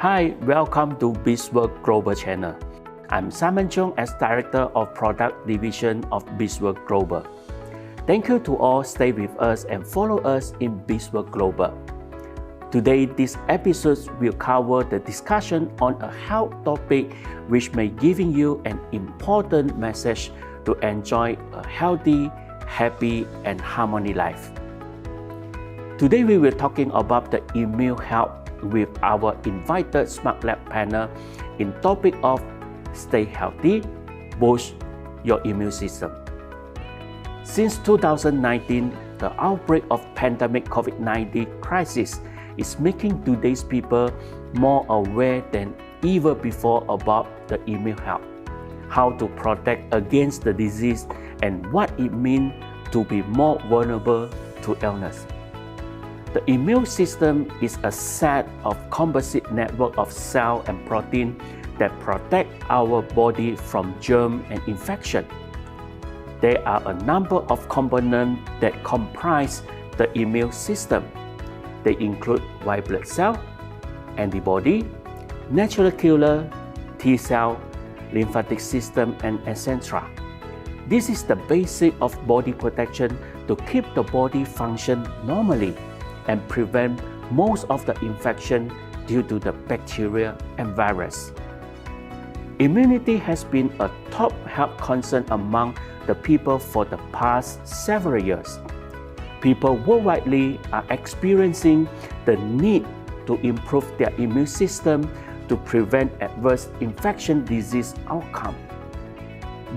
Hi, welcome to BzzWorld Global Channel. I'm Simon Chung as Director of Product Division of BzzWorld Global. Thank you to all stay with us and follow us in BzzWorld Global. Today, this episode will cover the discussion on a health topic which may giving you an important message to enjoy a healthy, happy, and harmony life. Today, we will talking about the immune health with our invited Smart Lab panel in topic of stay healthy, boost your immune system. Since 2019, the outbreak of pandemic COVID-19 crisis is making today's people more aware than ever before about the immune health, how to protect against the disease, and what it means to be more vulnerable to illness. The immune system is a set of composite network of cells and proteins that protect our body from germ and infection. There are a number of components that comprise the immune system. They include white blood cell, antibody, natural killer, T cell, lymphatic system, and etc. This is the basic of body protection to keep the body function normally and prevent most of the infection due to the bacteria and virus. Immunity has been a top health concern among the people for the past several years. People worldwide are experiencing the need to improve their immune system to prevent adverse infection disease outcome.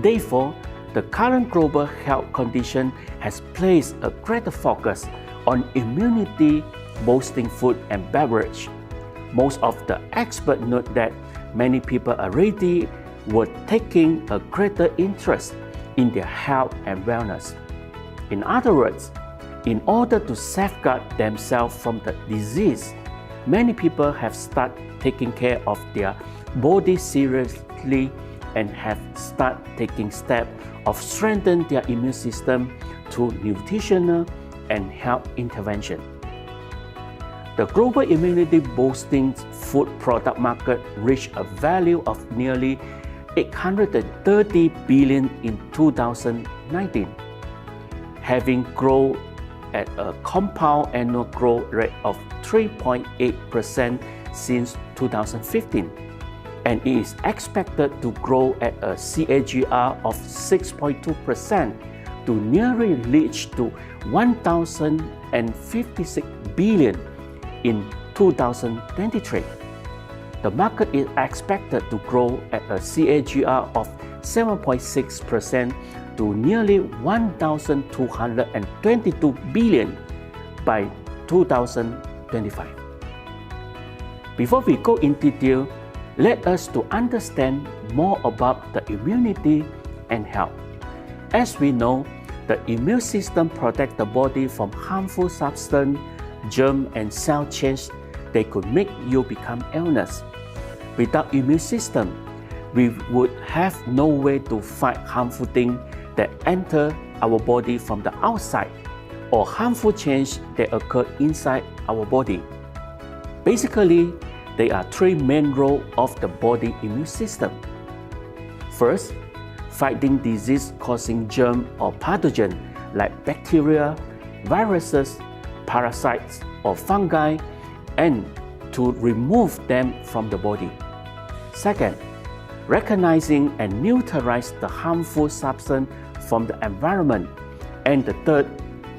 Therefore, the current global health condition has placed a greater focus on immunity boosting food and beverage. Most of the experts note that many people already were taking a greater interest in their health and wellness. In other words, in order to safeguard themselves from the disease, many people have started taking care of their body seriously and have started taking steps of strengthening their immune system through nutritional and health intervention. The global immunity boosting food product market reached a value of nearly $830 billion in 2019, having grown at a compound annual growth rate of 3.8% since 2015, and it is expected to grow at a CAGR of 6.2% to nearly reach to $1,056 billion in 2023. The market is expected to grow at a CAGR of 7.6% to nearly $1,222 billion by 2025. Before we go in detail, let us to understand more about the immunity and health. As we know, the immune system protects the body from harmful substances, germ, and cell change that could make you become illness. Without immune system, we would have no way to fight harmful things that enter our body from the outside or harmful change that occur inside our body. Basically, there are three main roles of the body immune system. First, fighting disease-causing germ or pathogen like bacteria, viruses, parasites, or fungi, and to remove them from the body. Second, recognizing and neutralize the harmful substance from the environment. And the third,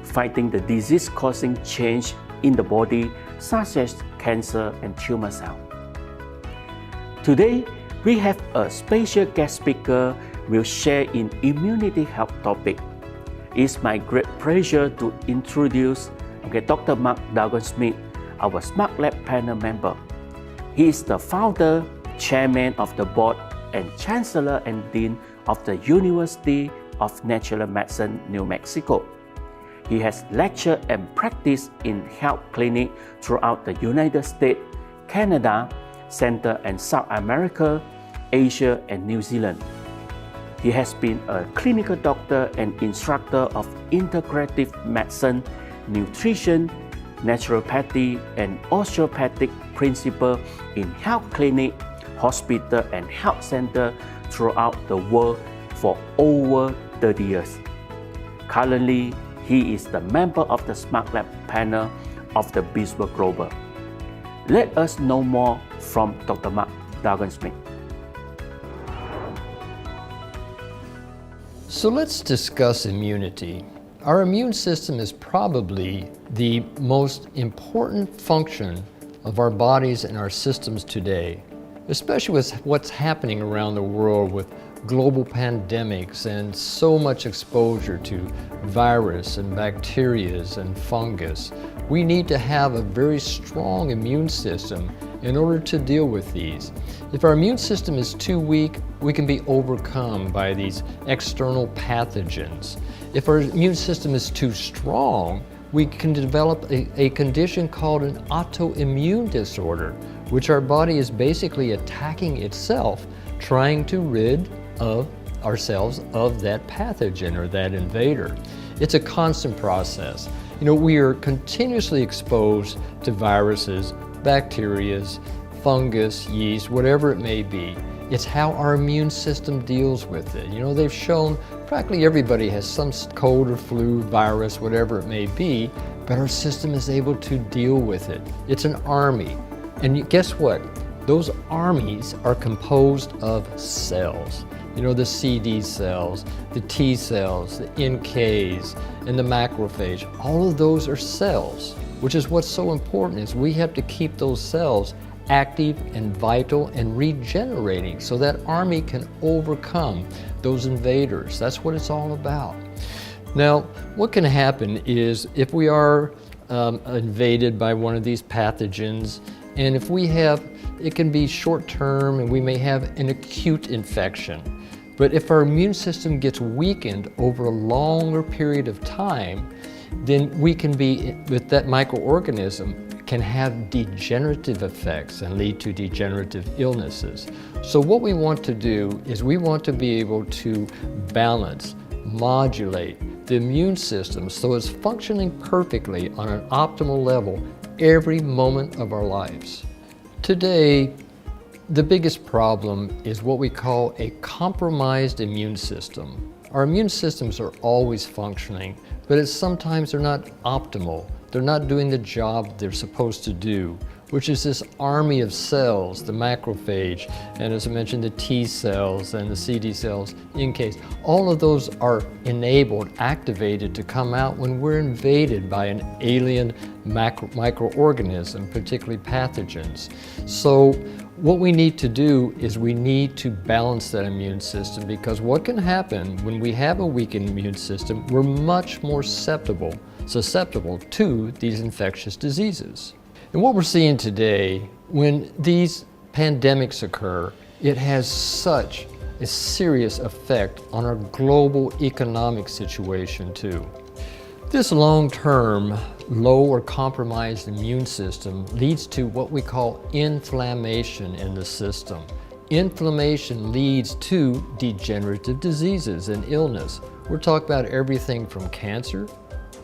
fighting the disease-causing change in the body, such as cancer and tumor cells. Today, we have a special guest speaker will share in immunity health topic. It's my great pleasure to introduce Dr. Mark Dougan-Smith, our Smart Lab panel member. He is the founder, chairman of the board, and chancellor and dean of the University of Natural Medicine, New Mexico. He has lectured and practiced in health clinics throughout the United States, Canada, Central and South America, Asia, and New Zealand. He has been a clinical doctor and instructor of integrative medicine, nutrition, naturopathy, and osteopathic principles in health clinic, hospital, and health center throughout the world for over 30 years. Currently, he is the member of the Smart Lab panel of the BzzWorld Global. Let us know more from Dr. Mark Smith. So let's discuss immunity. Our immune system is probably the most important function of our bodies and our systems today, especially with what's happening around the world with global pandemics and so much exposure to virus and bacteria and fungus. We need to have a very strong immune system in order to deal with these. If our immune system is too weak, we can be overcome by these external pathogens. If our immune system is too strong, we can develop a condition called an autoimmune disorder, which our body is basically attacking itself, trying to rid of ourselves of that pathogen or that invader. It's a constant process. We are continuously exposed to viruses, bacteria, fungus, yeast, whatever it may be. It's how our immune system deals with it. They've shown practically everybody has some cold or flu, virus, whatever it may be, but our system is able to deal with it. It's an army. And guess what? Those armies are composed of cells. The CD cells, the T cells, the NKs, and the macrophage. All of those are cells, which is what's so important is we have to keep those cells active and vital and regenerating so that army can overcome those invaders. That's what it's all about. Now, what can happen is if we are invaded by one of these pathogens, and if we have, it can be short term and we may have an acute infection. But if our immune system gets weakened over a longer period of time, then we can be, with that microorganism, can have degenerative effects and lead to degenerative illnesses. So what we want to do is we want to be able to balance, modulate the immune system so it's functioning perfectly on an optimal level every moment of our lives. Today, the biggest problem is what we call a compromised immune system. Our immune systems are always functioning, but sometimes they're not optimal. They're not doing the job they're supposed to do, which is this army of cells, the macrophage, and as I mentioned, the T cells and the CD cells, NKs. All of those are enabled, activated to come out when we're invaded by an alien microorganism, particularly pathogens. So what we need to do is we need to balance that immune system, because what can happen when we have a weakened immune system, we're much more susceptible to these infectious diseases. And what we're seeing today, when these pandemics occur, it has such a serious effect on our global economic situation too. This long-term, low or compromised immune system leads to what we call inflammation in the system. Inflammation leads to degenerative diseases and illness. We're talking about everything from cancer,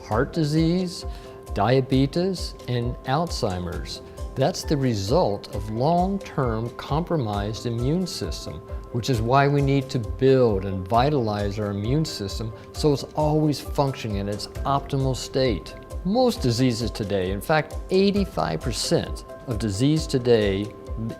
heart disease, diabetes, and Alzheimer's. That's the result of long-term compromised immune system, which is why we need to build and vitalize our immune system so it's always functioning in its optimal state. Most diseases today, in fact, 85% of disease today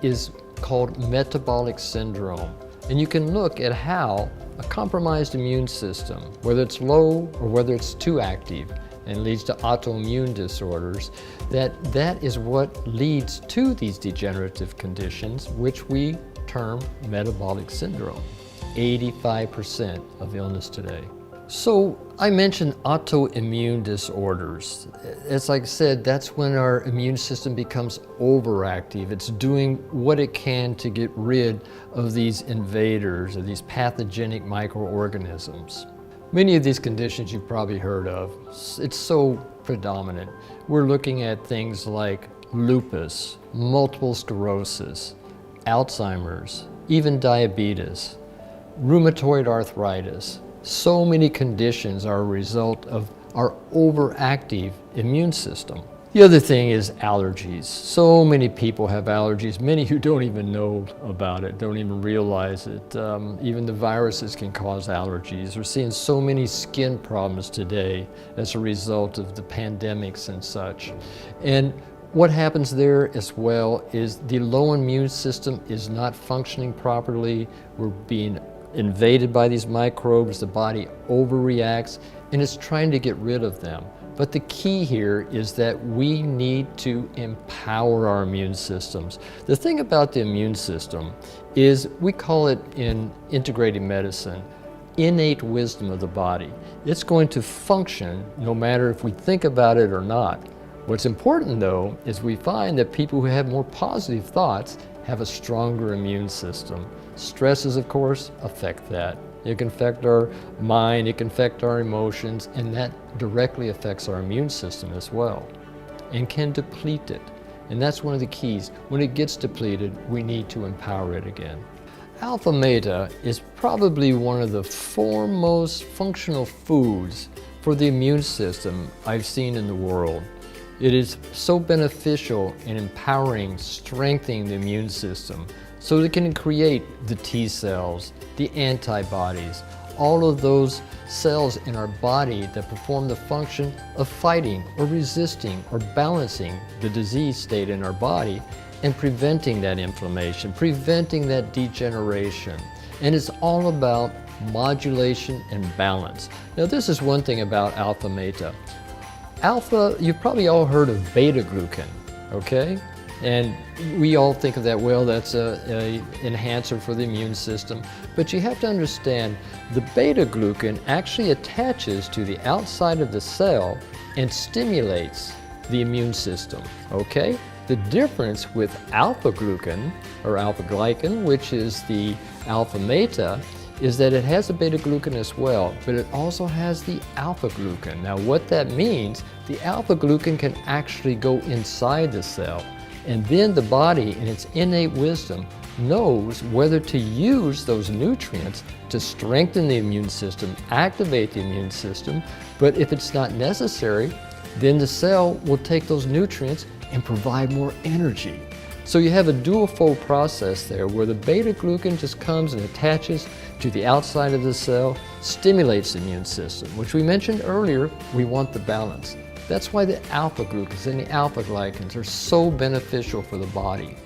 is called metabolic syndrome. And you can look at how a compromised immune system, whether it's low or whether it's too active, and leads to autoimmune disorders, that is what leads to these degenerative conditions, which we term metabolic syndrome. 85% of illness today. So I mentioned autoimmune disorders. As I said, that's when our immune system becomes overactive. It's doing what it can to get rid of these invaders, or these pathogenic microorganisms. Many of these conditions you've probably heard of. It's so predominant. We're looking at things like lupus, multiple sclerosis, Alzheimer's, even diabetes, rheumatoid arthritis. So many conditions are a result of our overactive immune system. The other thing is allergies. So many people have allergies, many who don't even know about it, don't even realize it. Even the viruses can cause allergies. We're seeing so many skin problems today as a result of the pandemics and such. And what happens there as well is the low immune system is not functioning properly. We're being invaded by these microbes, the body overreacts, and it's trying to get rid of them. But the key here is that we need to empower our immune systems. The thing about the immune system is we call it in integrated medicine innate wisdom of the body. It's going to function no matter if we think about it or not. What's important though is we find that people who have more positive thoughts have a stronger immune system. Stresses, of course, affect that. It can affect our mind, it can affect our emotions, and that directly affects our immune system as well, and can deplete it. And that's one of the keys. When it gets depleted, we need to empower it again. Alphameta is probably one of the foremost functional foods for the immune system I've seen in the world. It is so beneficial in empowering, strengthening the immune system so it can create the T cells, the antibodies, all of those cells in our body that perform the function of fighting or resisting or balancing the disease state in our body and preventing that inflammation, preventing that degeneration. And it's all about modulation and balance. Now this is one thing about Alphameta. Alpha, you've probably all heard of beta-glucan, okay? And we all think of that, well, that's an enhancer for the immune system. But you have to understand, the beta-glucan actually attaches to the outside of the cell and stimulates the immune system, okay? The difference with alpha-glucan, or alpha-glycan, which is the Alphameta, is that it has a beta-glucan as well, but it also has the alpha-glucan. Now what that means, the alpha-glucan can actually go inside the cell, and then the body, in its innate wisdom, knows whether to use those nutrients to strengthen the immune system, activate the immune system, but if it's not necessary, then the cell will take those nutrients and provide more energy. So you have a dual-fold process there where the beta-glucan just comes and attaches to the outside of the cell, stimulates the immune system, which we mentioned earlier, we want the balance. That's why the alpha-glucans and the alpha-glycans are so beneficial for the body.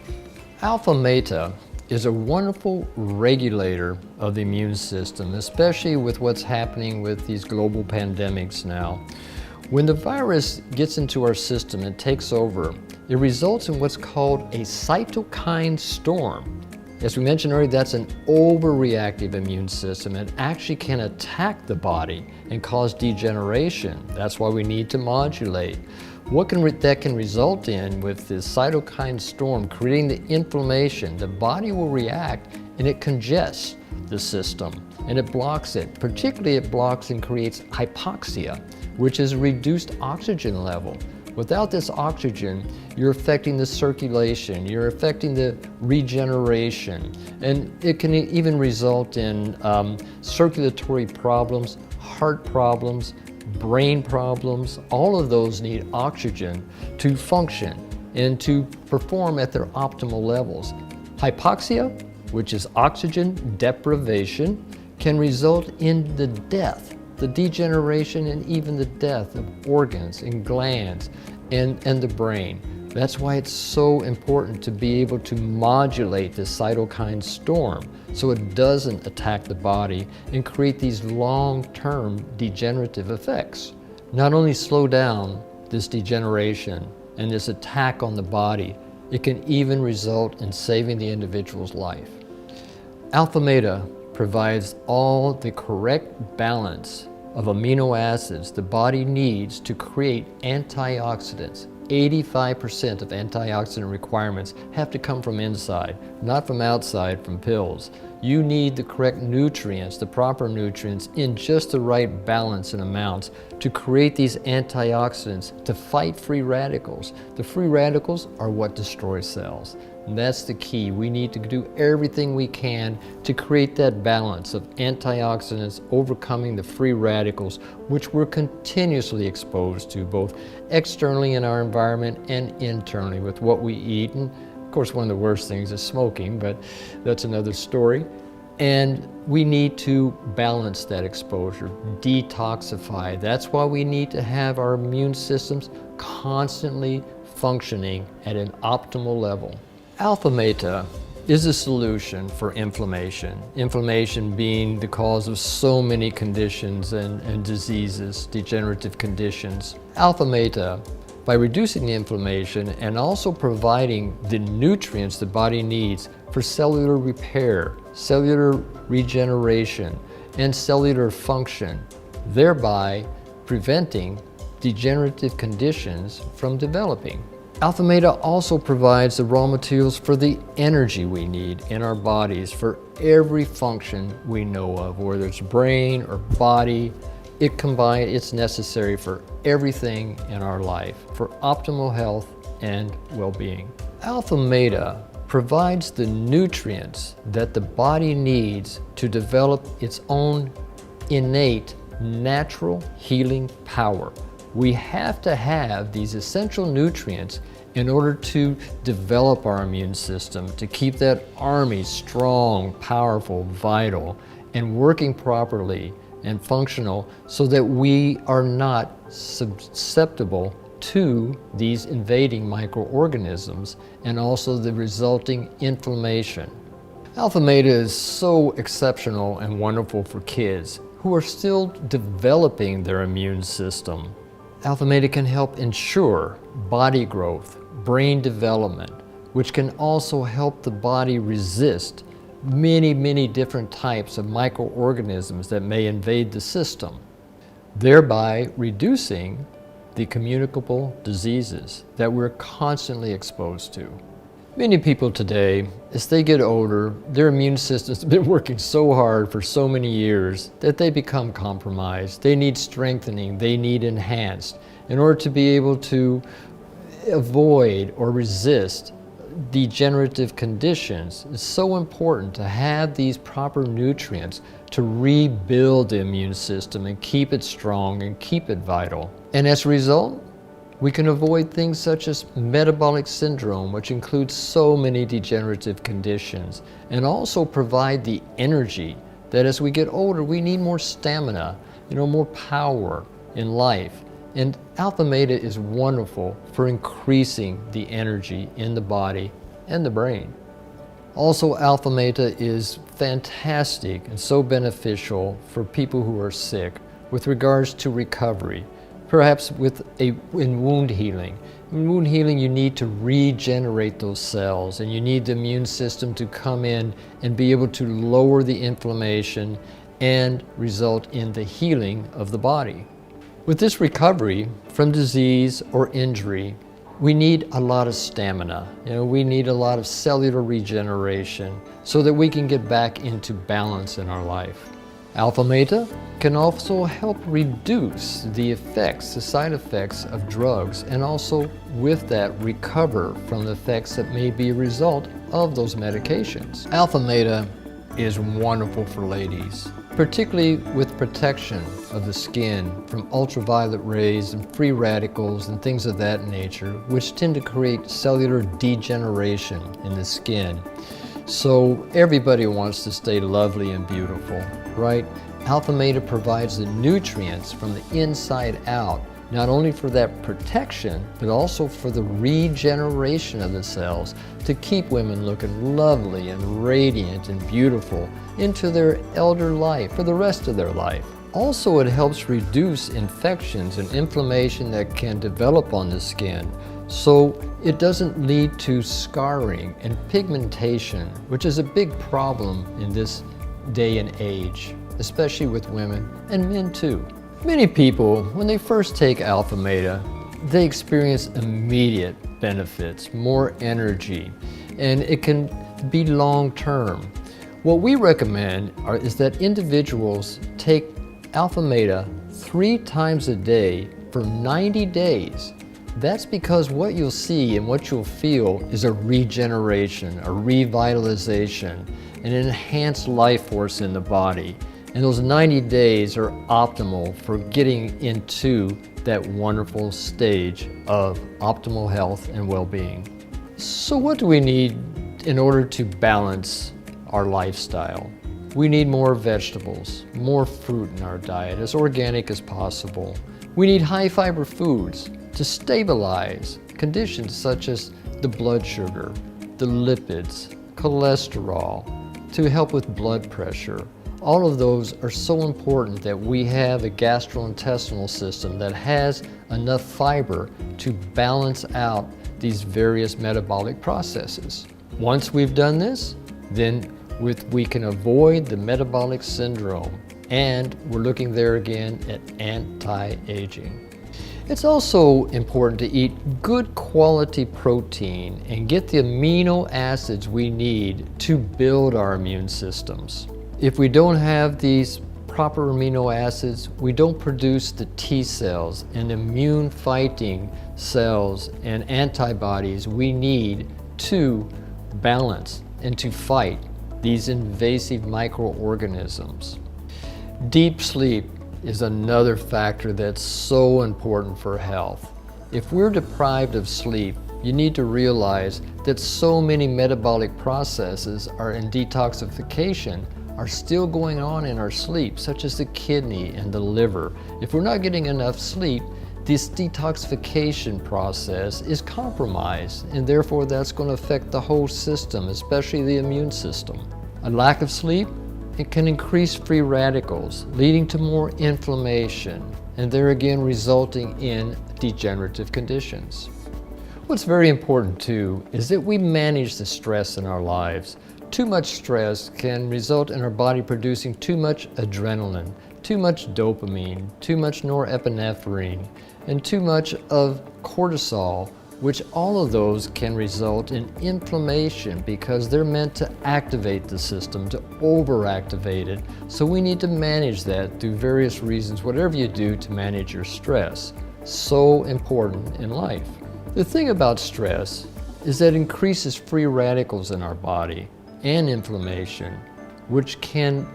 Alphameta is a wonderful regulator of the immune system, especially with what's happening with these global pandemics now. When the virus gets into our system and takes over, it results in what's called a cytokine storm. As we mentioned earlier, that's an overreactive immune system. It actually can attack the body and cause degeneration. That's why we need to modulate. What that can result in with this cytokine storm, creating the inflammation, the body will react and it congests the system and it blocks it. Particularly it blocks and creates hypoxia, which is a reduced oxygen level. Without this oxygen, you're affecting the circulation, you're affecting the regeneration, and it can even result in circulatory problems, heart problems, brain problems. All of those need oxygen to function and to perform at their optimal levels. Hypoxia, which is oxygen deprivation, can result in the death, the degeneration and even the death of organs and glands and the brain. That's why it's so important to be able to modulate the cytokine storm so it doesn't attack the body and create these long-term degenerative effects. Not only slow down this degeneration and this attack on the body, it can even result in saving the individual's life. Alphameta provides all the correct balance of amino acids the body needs to create antioxidants. 85% of antioxidant requirements have to come from inside, not from outside from pills. You need the correct nutrients, the proper nutrients, in just the right balance and amounts to create these antioxidants to fight free radicals. The free radicals are what destroy cells. And that's the key. We need to do everything we can to create that balance of antioxidants overcoming the free radicals, which we're continuously exposed to, both externally in our environment and internally with what we eat. And of course, one of the worst things is smoking, but that's another story. And we need to balance that exposure, detoxify. That's why we need to have our immune systems constantly functioning at an optimal level. Alphameta is a solution for inflammation. Inflammation being the cause of so many conditions and diseases, degenerative conditions. Alphameta, by reducing the inflammation and also providing the nutrients the body needs for cellular repair, cellular regeneration, and cellular function, thereby preventing degenerative conditions from developing. Alphameta also provides the raw materials for the energy we need in our bodies for every function we know of, whether it's brain or body. It's necessary for everything in our life for optimal health and well-being. Alphameta provides the nutrients that the body needs to develop its own innate natural healing power. We have to have these essential nutrients in order to develop our immune system, to keep that army strong, powerful, vital, and working properly and functional so that we are not susceptible to these invading microorganisms and also the resulting inflammation. Alphameta is so exceptional and wonderful for kids who are still developing their immune system. Alphameta can help ensure body growth, brain development, which can also help the body resist many different types of microorganisms that may invade the system, thereby reducing the communicable diseases that we're constantly exposed to. Many people today, as they get older, their immune systems have been working so hard for so many years that they become compromised. They need strengthening, they need enhanced in order to be able to avoid or resist degenerative conditions. It's so important to have these proper nutrients to rebuild the immune system and keep it strong and keep it vital. And as a result, we can avoid things such as metabolic syndrome, which includes so many degenerative conditions, and also provide the energy that as we get older, we need more stamina, more power in life. And Alphameta is wonderful for increasing the energy in the body and the brain. Also, Alphameta is fantastic and so beneficial for people who are sick with regards to recovery, perhaps in wound healing. In wound healing, you need to regenerate those cells and you need the immune system to come in and be able to lower the inflammation and result in the healing of the body. With this recovery from disease or injury, we need a lot of stamina. We need a lot of cellular regeneration so that we can get back into balance in our life. Alphameta can also help reduce the side effects of drugs, and also with that recover from the effects that may be a result of those medications. Alphameta is wonderful for ladies, particularly with protection of the skin from ultraviolet rays and free radicals and things of that nature, which tend to create cellular degeneration in the skin. So everybody wants to stay lovely and beautiful, right? Alphameta provides the nutrients from the inside out, not only for that protection, but also for the regeneration of the cells to keep women looking lovely and radiant and beautiful into their elder life, for the rest of their life. Also, it helps reduce infections and inflammation that can develop on the skin, so it doesn't lead to scarring and pigmentation, which is a big problem in this day and age, especially with women and men too. Many people, when they first take Alphameta, they experience immediate benefits, more energy, and it can be long-term. What we recommend is that individuals take Alphameta 3 times a day for 90 days. That's because what you'll see and what you'll feel is a regeneration, a revitalization, an enhanced life force in the body. And those 90 days are optimal for getting into that wonderful stage of optimal health and well-being. So what do we need in order to balance our lifestyle? We need more vegetables, more fruit in our diet, as organic as possible. We need high fiber foods to stabilize conditions such as the blood sugar, the lipids, cholesterol, to help with blood pressure. All of those are so important that we have a gastrointestinal system that has enough fiber to balance out these various metabolic processes. Once we've done this, then we can avoid the metabolic syndrome, and we're looking there again at anti-aging. It's also important to eat good quality protein and get the amino acids we need to build our immune systems. If we don't have these proper amino acids, we don't produce the T cells and immune fighting cells and antibodies we need to balance and to fight these invasive microorganisms. Deep sleep is another factor that's so important for health. If we're deprived of sleep, you need to realize that so many metabolic processes are in detoxification are still going on in our sleep, such as the kidney and the liver. If we're not getting enough sleep, this detoxification process is compromised, and therefore that's going to affect the whole system, especially the immune system. A lack of sleep, it can increase free radicals, leading to more inflammation, and there again resulting in degenerative conditions. What's very important too is that we manage the stress in our lives. Too much stress can result in our body producing too much adrenaline, too much dopamine, too much norepinephrine, and too much of cortisol, which all of those can result in inflammation because they're meant to activate the system, to overactivate it. So we need to manage that through various reasons, whatever you do to manage your stress. So important in life. The thing about stress is that it increases free radicals in our body and inflammation, which can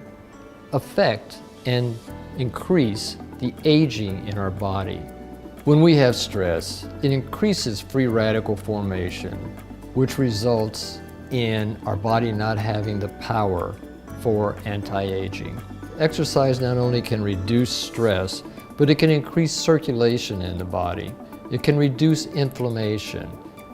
affect and increase the aging in our body. When we have stress, it increases free radical formation, which results in our body not having the power for anti-aging. Exercise not only can reduce stress, but it can increase circulation in the body. It can reduce inflammation,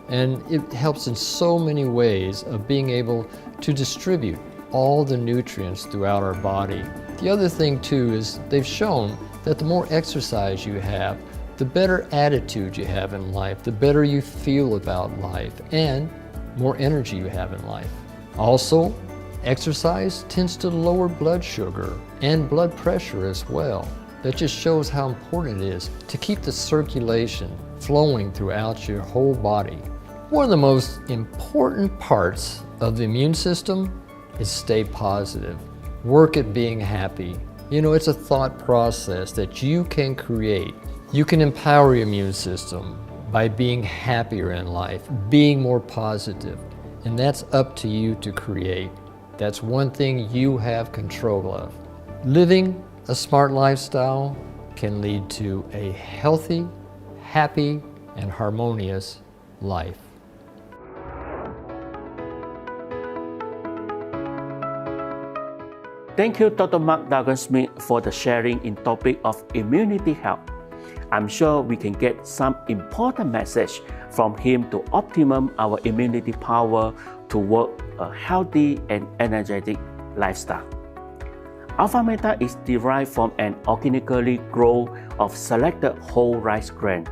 and it helps in so many ways of being able to distribute all the nutrients throughout our body. The other thing too is they've shown that the more exercise you have, the better attitude you have in life, the better you feel about life, and more energy you have in life. Also, exercise tends to lower blood sugar and blood pressure as well. That just shows how important it is to keep the circulation flowing throughout your whole body. One of the most important parts of the immune system is stay positive. Work at being happy. You know, it's a thought process that you can create. You can empower your immune system by being happier in life, being more positive, and that's up to you to create. That's one thing you have control of. Living a smart lifestyle can lead to a healthy, happy, and harmonious life. Thank you, Dr. Mark Smith, for the sharing in topic of immunity health. I'm sure we can get some important message from him to optimum our immunity power to work a healthy and energetic lifestyle. Alphameta is derived from an organically grown of selected whole rice grain.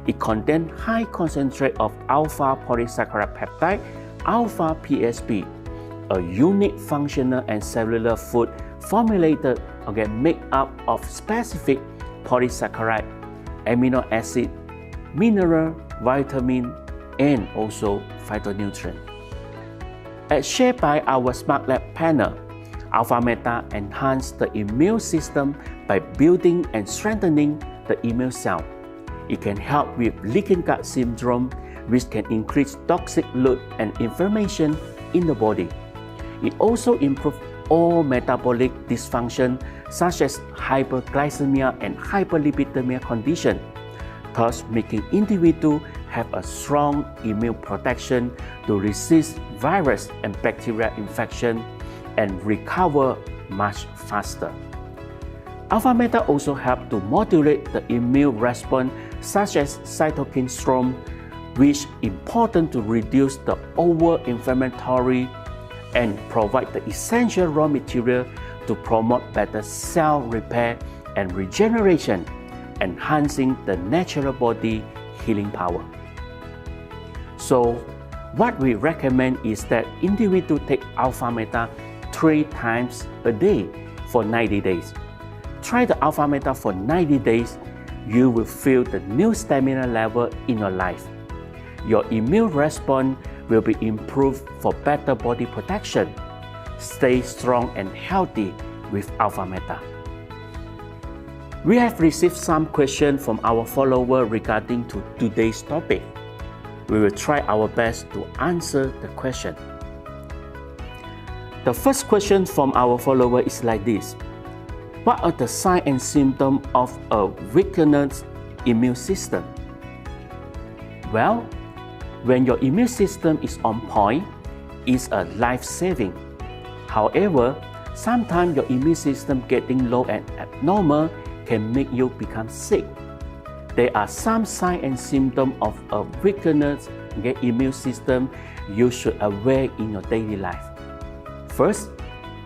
It contains high concentrate of alpha polysaccharide peptide, alpha PSP, a unique functional and cellular food formulated made up of specific polysaccharide, amino acid, mineral, vitamin, and also phytonutrient. As shared by our Smart Lab panel, Alphameta enhances the immune system by building and strengthening the immune cell. It can help with leaking gut syndrome, which can increase toxic load and inflammation in the body. It also improves all metabolic dysfunction such as hyperglycemia and hyperlipidemia condition, thus making individuals have a strong immune protection to resist virus and bacterial infection and recover much faster. Alphameta also helps to modulate the immune response such as cytokine storm, which is important to reduce the over-inflammatory and provide the essential raw material to promote better cell repair and regeneration, enhancing the natural body healing power. So, what we recommend is that individuals take Alphameta 3 times a day for 90 days. Try the Alphameta for 90 days, you will feel the new stamina level in your life. Your immune response will be improved for better body protection. Stay strong and healthy with Alphameta. We have received some questions from our followers regarding to today's topic. We will try our best to answer the question. The first question from our follower is like this. What are the signs and symptoms of a weakened immune system? Well, when your immune system is on point, it's a life-saving. However, sometimes your immune system getting low and abnormal can make you become sick. There are some signs and symptoms of a weakened immune system you should aware in your daily life. First,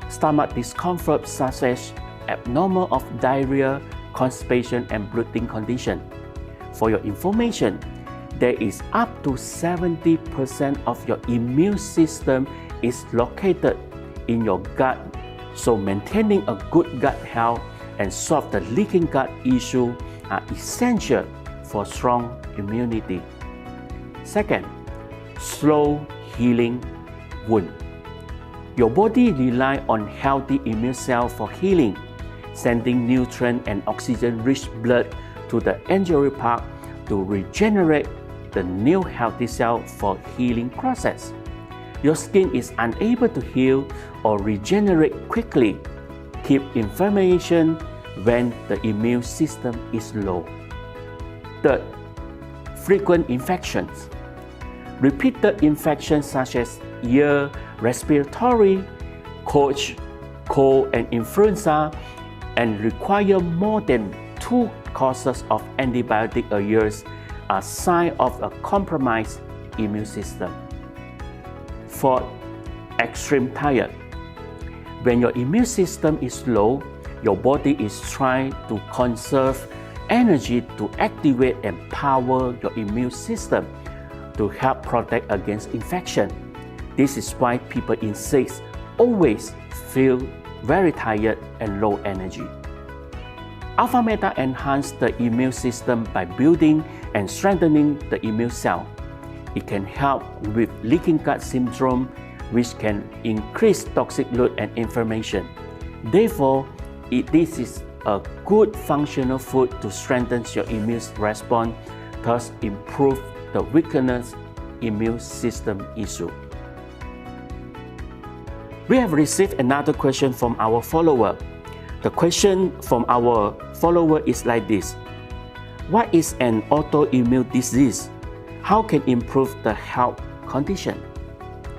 stomach discomfort such as abnormal of diarrhea, constipation, and bloating condition. For your information, there is up to 70% of your immune system is located in your gut, so maintaining a good gut health and solve the leaking gut issue are essential for strong immunity. Second, slow healing wound. Your body relies on healthy immune cells for healing, sending nutrient and oxygen-rich blood to the injury part to regenerate the new healthy cell for healing process. Your skin is unable to heal or regenerate quickly. Keep inflammation when the immune system is low. Third, frequent infections. Repeated infections such as ear, respiratory, cold and influenza, and require more than 2 courses of antibiotic a year are signs of a compromised immune system. Fourth, extreme tired. When your immune system is low, your body is trying to conserve energy to activate and power your immune system to help protect against infection. This is why people in sick always feel very tired and low energy. Alphameta enhances the immune system by building and strengthening the immune cell. It can help with leaking gut syndrome, which can increase toxic load and inflammation. Therefore, this is a good functional food to strengthen your immune response, thus improve the weakened immune system issue. We have received another question from our follower. The question from our follower is like this. What is an autoimmune disease? How can improve the health condition?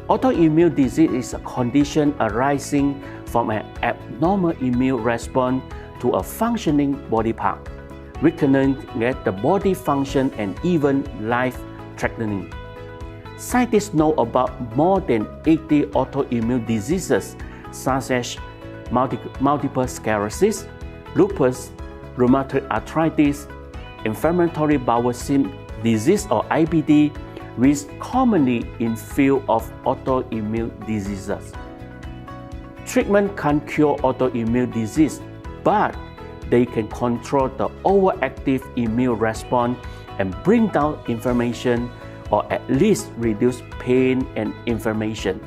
Autoimmune disease is a condition arising from an abnormal immune response to a functioning body part, weakening the body function and even life-threatening. Scientists know about more than 80 autoimmune diseases such as multiple sclerosis, lupus, rheumatoid arthritis, inflammatory bowel disease or IBD, which commonly in field of autoimmune diseases. Treatment can't cure autoimmune disease, but they can control the overactive immune response and bring down inflammation or at least reduce pain and inflammation.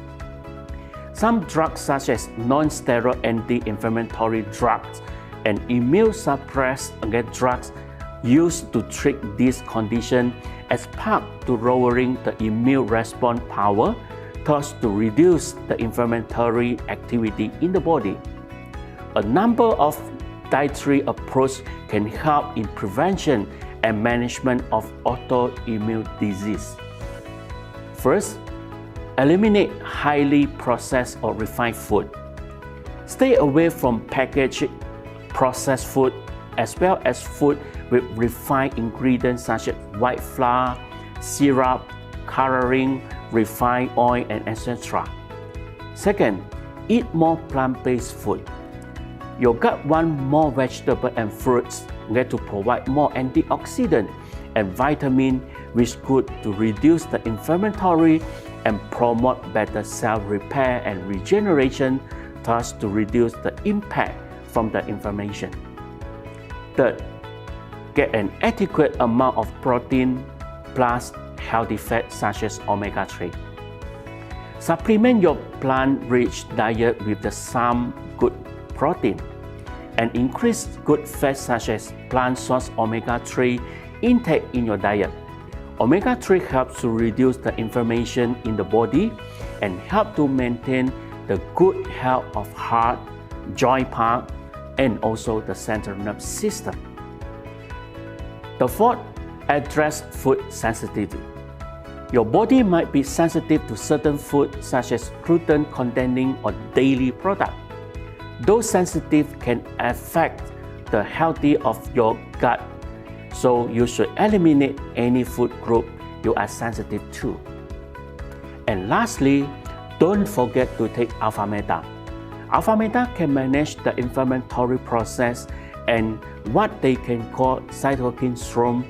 Some drugs such as non-steroid anti-inflammatory drugs and immunosuppressant drugs used to treat this condition as part to lowering the immune response power, thus to reduce the inflammatory activity in the body. A number of dietary approaches can help in prevention and management of autoimmune disease. First, eliminate highly processed or refined food. Stay away from packaged processed food as well as food with refined ingredients such as white flour, syrup, coloring, refined oil, and etc. Second, eat more plant-based food. Your gut wants more vegetables and fruits to provide more antioxidants and vitamins, which good to reduce the inflammatory and promote better cell repair and regeneration, thus to reduce the impact from the inflammation. Third, get an adequate amount of protein plus healthy fats such as omega-3. Supplement your plant-rich diet with some good protein and increase good fats such as plant source omega-3 intake in your diet. Omega-3 helps to reduce the inflammation in the body and help to maintain the good health of heart, joint part, and also the central nervous system. The fourth, address food sensitivity. Your body might be sensitive to certain food such as gluten-containing or dairy product. Those sensitive can affect the health of your gut, so you should eliminate any food group you are sensitive to. And lastly, don't forget to take Alphameta. Alphameta can manage the inflammatory process and what they can call cytokine storm,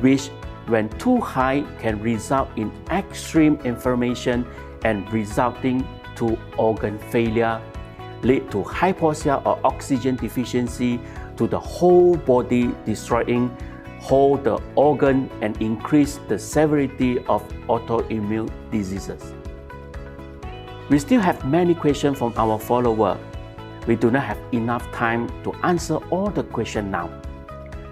which when too high can result in extreme inflammation and resulting to organ failure, lead to hypoxia or oxygen deficiency to the whole body, destroying whole the organ and increase the severity of autoimmune diseases. We still have many questions from our followers. We do not have enough time to answer all the questions now.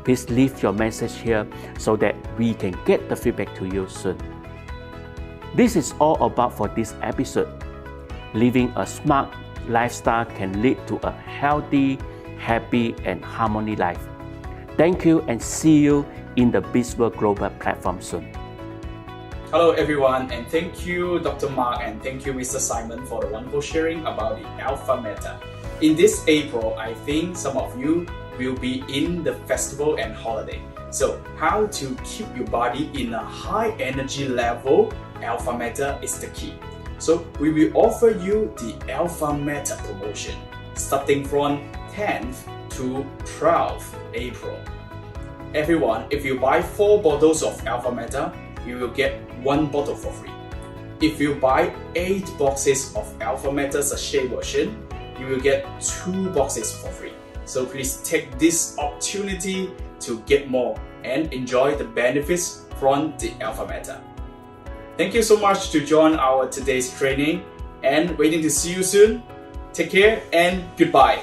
Please leave your message here so that we can get the feedback to you soon. This is all about for this episode. Living a smart lifestyle can lead to a healthy, happy, and harmony life. Thank you and see you in the BzzWorld Global platform soon. Hello everyone, and thank you Dr. Mark and thank you Mr. Simon for the wonderful sharing about the Alphameta. In this April, I think some of you will be in the festival and holiday. So how to keep your body in a high energy level, Alphameta is the key. So we will offer you the Alphameta promotion starting from 10th to 12th April. Everyone, if you buy 4 bottles of Alphameta, you will get 1 bottle for free. If you buy 8 boxes of Alphameta sachet version, you will get 2 boxes for free. So please take this opportunity to get more and enjoy the benefits from the Alphameta. Thank you so much to join our today's training and waiting to see you soon. Take care and goodbye.